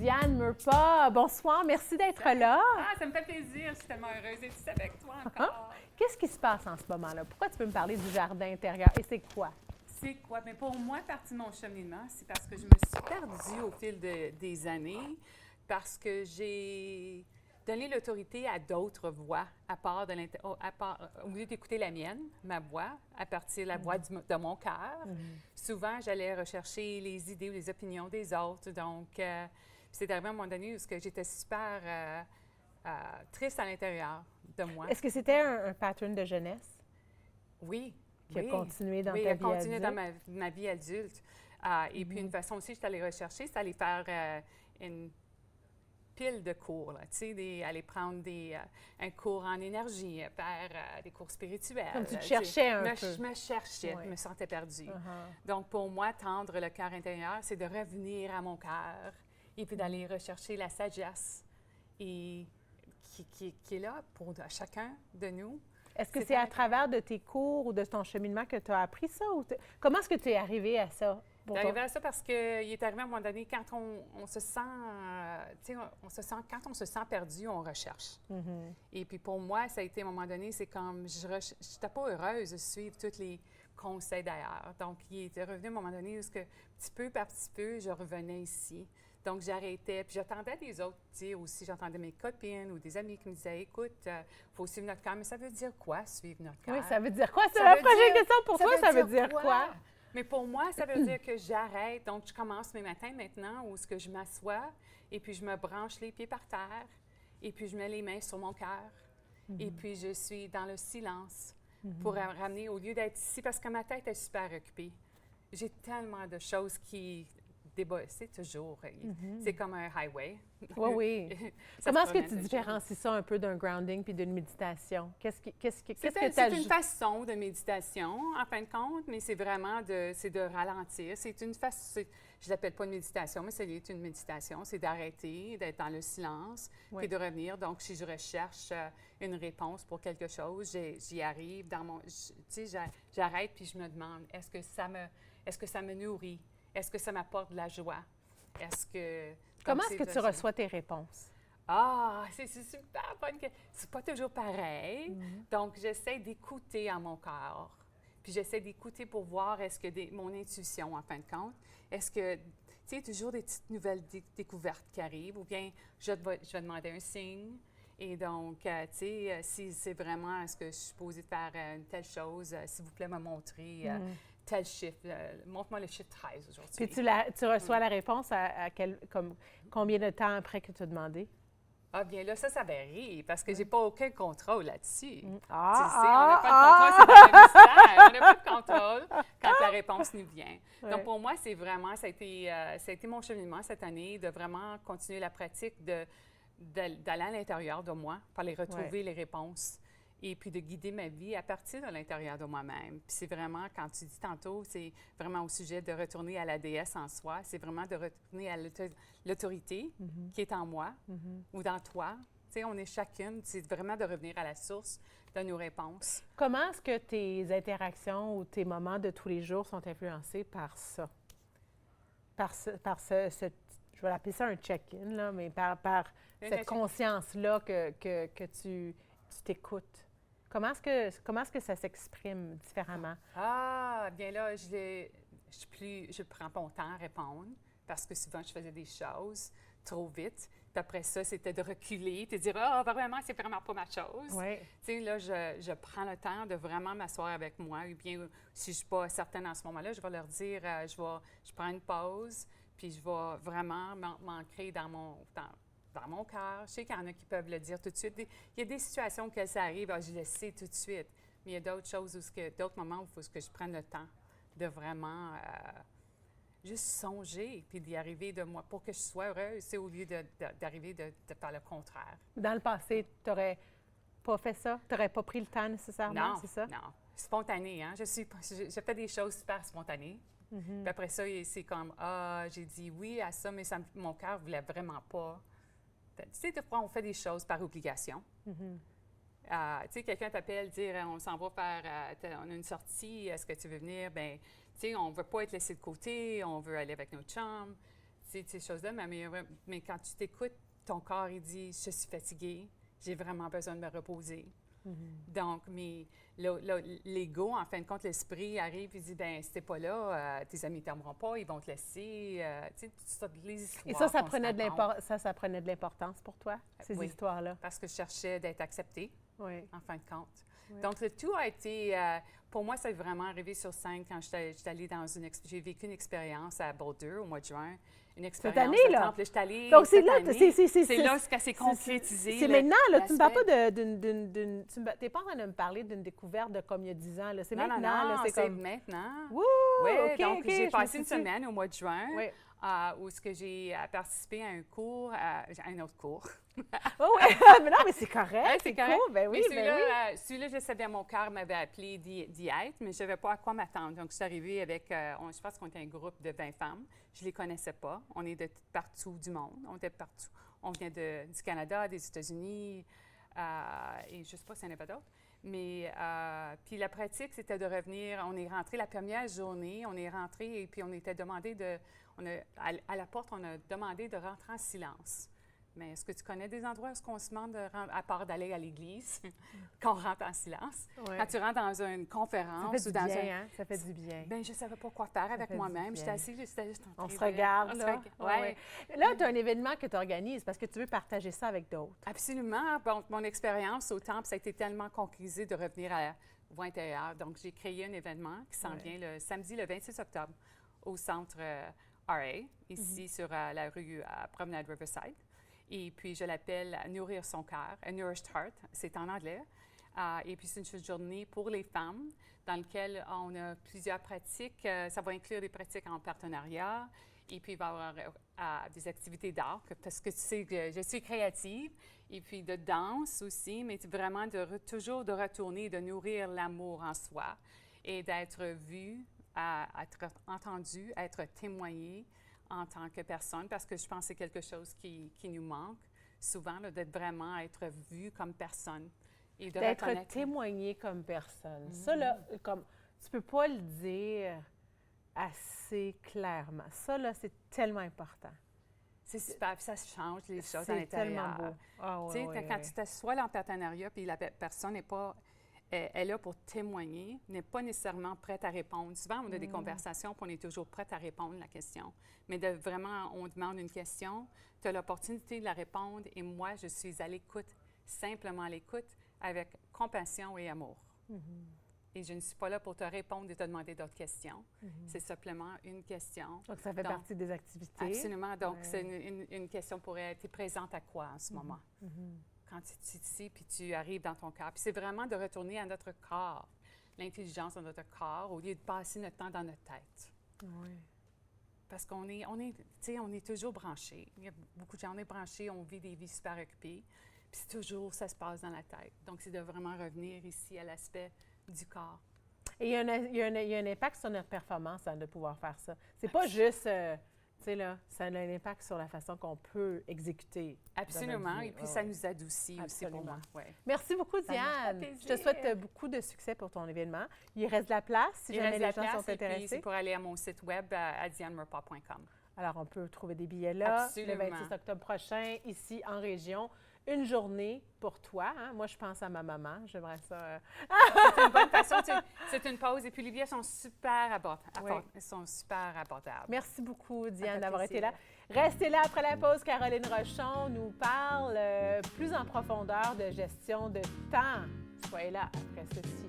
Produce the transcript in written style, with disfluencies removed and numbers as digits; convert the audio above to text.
Viviane Murpa. Bonsoir, merci d'être là. Ah, ça me fait plaisir. Je suis tellement heureuse d'être ici avec toi encore. Qu'est-ce qui se passe en ce moment-là? Pourquoi tu peux me parler du jardin intérieur? Et c'est quoi? C'est quoi? Bien, pour moi, partie de mon cheminement, c'est parce que je me suis perdue au fil des années, parce que j'ai donné l'autorité à d'autres voix, au lieu d'écouter la mienne, ma voix, à partir de la voix de mon cœur. Souvent, j'allais rechercher les idées ou les opinions des autres. Donc, c'est arrivé à un moment donné où j'étais super triste à l'intérieur de moi. Est-ce que c'était un pattern de jeunesse? Oui. Qui a continué dans ta vie adulte? Oui, a continué dans ma vie adulte. Et puis, une façon aussi, je suis allée rechercher, c'est aller faire une pile de cours, tu sais, aller prendre un cours en énergie, faire des cours spirituels. Comme tu te cherchais un peu. Je me cherchais, je me sentais perdue. Donc, pour moi, tendre le cœur intérieur, c'est de revenir à mon cœur et puis d'aller rechercher la sagesse et qui est là pour chacun de nous. Est-ce que c'est à travers de tes cours ou de ton cheminement que tu as appris ça? Comment est-ce que tu es arrivée à ça? Je suis arrivée à ça parce qu'il est arrivé à un moment donné, quand on se sent, quand on se sent perdu, on recherche. Et puis pour moi, ça a été à un moment donné, c'est comme, je n'étais pas heureuse de suivre tous les conseils d'ailleurs. Donc, il était revenu à un moment donné où, petit peu par petit peu, je revenais ici. Donc, j'arrêtais. Puis, j'entendais des autres dire aussi, j'entendais mes copines ou des amis qui me disaient, écoute, il faut suivre notre cœur. Mais ça veut dire quoi, suivre notre cœur? Oui, ça veut dire quoi? C'est la prochaine question pour toi, ça veut dire quoi? Mais pour moi, ça veut dire que j'arrête. Donc, je commence mes matins maintenant où je m'assois et puis je me branche les pieds par terre et puis je mets les mains sur mon cœur. Et puis, je suis dans le silence pour ramener, au lieu d'être ici, parce que ma tête est super occupée. J'ai tellement de choses qui... C'est toujours, c'est comme un highway. Oui, oui. Comment est-ce que tu différencies ça un peu d'un grounding puis d'une méditation? Qu'est-ce que tu C'est une façon de méditation, en fin de compte, mais c'est vraiment de ralentir. C'est une façon, je ne l'appelle pas une méditation, mais c'est une méditation. C'est d'arrêter, d'être dans le silence, puis de revenir. Donc, si je recherche une réponse pour quelque chose, j'y arrive j'arrête puis je me demande, est-ce que ça me nourrit? Est-ce que ça m'apporte de la joie? Comment est-ce que tu reçois tes réponses? Ah, c'est super bonne question. C'est pas toujours pareil. Donc, j'essaie d'écouter en mon cœur. Puis, j'essaie d'écouter pour voir est-ce que mon intuition, en fin de compte, est-ce que, tu sais, toujours des petites nouvelles découvertes qui arrivent, ou bien je vais demander un signe. Et donc, tu sais, si c'est vraiment, est-ce que je suis supposée faire une telle chose, s'il vous plaît, me montrer tel chiffre. Montre-moi le chiffre 13 aujourd'hui. Puis tu reçois la réponse combien de temps après que tu as demandé? Ah, bien là, ça varie, parce que j'ai pas aucun contrôle là-dessus. Tu sais, on n'a pas de contrôle, c'est dans le mystère. On n'a pas de contrôle quand la réponse nous vient. Donc, pour moi, ça a été mon cheminement cette année, de vraiment continuer la pratique d'aller à l'intérieur de moi, pour aller retrouver les réponses. Et puis de guider ma vie à partir de l'intérieur de moi-même. Puis c'est vraiment, quand tu dis tantôt, c'est vraiment au sujet de retourner à la déesse en soi, c'est vraiment de retourner à l'autorité qui est en moi ou dans toi. Tu sais, on est chacune, c'est vraiment de revenir à la source de nos réponses. Comment est-ce que tes interactions ou tes moments de tous les jours sont influencés par ça? Je vais l'appeler ça un check-in, là, mais par cette conscience-là que tu t'écoutes. Comment est-ce que ça s'exprime différemment? Ah, bien là, je prends mon temps à répondre parce que souvent, je faisais des choses trop vite. Puis après ça, c'était de reculer, puis de dire « Ah, vraiment, c'est vraiment pas ma chose. Oui. » Tu sais, là, je prends le temps de vraiment m'asseoir avec moi. Ou bien, si je ne suis pas certaine en ce moment-là, je vais leur dire je prends une pause, puis je vais vraiment m'ancrer dans mon cœur. Je sais qu'il y en a qui peuvent le dire tout de suite. Il y a des situations où ça arrive, je le sais tout de suite. Mais il y a d'autres choses, d'autres moments où il faut que je prenne le temps de vraiment juste songer puis d'y arriver de moi pour que je sois heureuse, c'est au lieu d'arriver de faire le contraire. Dans le passé, tu n'aurais pas fait ça? Tu n'aurais pas pris le temps nécessairement, c'est ça? Non. Spontané, hein? Je fais des choses super spontanées. Puis après ça, c'est comme, j'ai dit oui à ça, mais mon cœur ne voulait vraiment pas. Tu sais, des fois, on fait des choses par obligation. Tu sais, quelqu'un t'appelle, dire on s'en va faire, on a une sortie, est-ce que tu veux venir? Bien, tu sais, on ne veut pas être laissé de côté, on veut aller avec notre chum. ces choses-là, mais quand tu t'écoutes, ton corps, il dit, je suis fatigué, j'ai vraiment besoin de me reposer. Donc, l'ego, en fin de compte, l'esprit arrive et dit, bien, si t'es pas là, tes amis t'aimeront pas, ils vont te laisser, tu sais, toutes sortes de histoires. Et ça prenait de l'importance pour toi, ces histoires-là? Parce que je cherchais d'être acceptée, en fin de compte. Oui. Donc, le tout a été, pour moi, c'est vraiment arrivé sur scène quand j'étais allée j'ai vécu une expérience à Boulder au mois de juin. Une expérience. Cette année-là? Donc, c'est là, c'est là ce qu'elle s'est concrétisé. C'est maintenant, là. Tu ne me parles pas d'une... Tu n'es pas en train de me parler d'une découverte de comme il y a 10 ans, là. C'est maintenant, là. C'est maintenant. Wouh! Oui, OK, donc j'ai passé une situe. semaine au mois de juin. Oui. Où j'ai participé à un cours, à un autre cours. Oh, oui, mais non, mais c'est correct. C'est correct. Cool. Ben oui, celui-là, je savais, mon cœur m'avait appelé d'y être, mais je ne savais pas à quoi m'attendre. Donc, je suis arrivée avec, je pense qu'on était un groupe de 20 femmes. Je ne les connaissais pas. On est de partout du monde. On était partout. On vient du Canada, des États-Unis, et je ne sais pas s'il y en avait d'autres. Mais, puis la pratique, c'était de revenir. On est rentré la première journée, on est rentré et puis on était demandé à la porte, on a demandé de rentrer en silence. Mais est-ce que tu connais des endroits où on se demande, à part d'aller à l'église, qu'on rentre en silence? Ouais. Quand tu rentres dans une conférence ça fait du bien, ça fait du bien. Bien, je ne savais pas quoi faire avec moi-même. J'étais assise, j'étais juste en train On se regarde, là. Ouais. Là, tu as un événement que tu organises parce que tu veux partager ça avec d'autres. Absolument. Bon, mon expérience au temple, ça a été tellement concrétisé de revenir à la voie intérieure. Donc, j'ai créé un événement qui s'en vient le samedi, le 26 octobre, au centre RA, ici sur la rue Promenade Riverside. Et puis, je l'appelle « Nourrir son cœur »,« A Nourished Heart », c'est en anglais. Et puis, c'est une journée pour les femmes dans laquelle on a plusieurs pratiques. Ça va inclure des pratiques en partenariat. Et puis, il va y avoir des activités d'art, parce que tu sais que je suis créative. Et puis, de danse aussi, mais vraiment toujours de retourner, de nourrir l'amour en soi et d'être vue, être entendue, être témoignée en tant que personne, parce que je pense que c'est quelque chose qui nous manque souvent, d'être vraiment être vu comme personne. Et d'être témoigné comme personne. Ça, là, comme, tu peux pas le dire assez clairement. Ça, là, c'est tellement important. C'est super, puis ça change les choses à l'intérieur. C'est tellement beau. Ah, tu sais, quand tu t'assois là en partenariat, puis la personne n'est pas... est là pour témoigner, n'est pas nécessairement prête à répondre. Souvent, on a des conversations, puis on est toujours prête à répondre à la question. Mais vraiment, on demande une question, tu as l'opportunité de la répondre, et moi, je suis à l'écoute, simplement à l'écoute, avec compassion et amour. Et je ne suis pas là pour te répondre et te demander d'autres questions. C'est simplement une question. Donc, ça fait partie des activités. Absolument. Donc, c'est une question pour être présente à quoi en ce moment? Quand tu es ici, puis tu arrives dans ton corps. Puis c'est vraiment de retourner à notre corps, l'intelligence de notre corps, au lieu de passer notre temps dans notre tête. Oui. Parce qu'on est, tu sais, on est toujours branchés. Il y a beaucoup de gens, on est branchés, on vit des vies super occupées. Puis c'est toujours, ça se passe dans la tête. Donc, c'est de vraiment revenir ici à l'aspect du corps. Et il y a un impact sur notre performance de pouvoir faire ça. C'est pas juste... tu sais, là, ça a un impact sur la façon qu'on peut exécuter. Absolument. Et puis, ça nous adoucit aussi pour moi. Ouais. Merci beaucoup, Diane. Je te souhaite beaucoup de succès pour ton événement. Il reste de la place si jamais les gens sont intéressés. C'est pour aller à mon site web à dianemerpa.com. Alors, on peut trouver des billets là. Absolument. Le 26 octobre prochain, ici en région. Une journée pour toi. Hein? Moi, je pense à ma maman. J'aimerais ça. C'est une bonne façon. C'est une pause. Et puis, les billets sont super abordables. Ils sont super abordables. Merci beaucoup, Diane, d'avoir été là. Restez là après la pause. Caroline Rochon nous parle plus en profondeur de gestion de temps. Soyez là après ceci.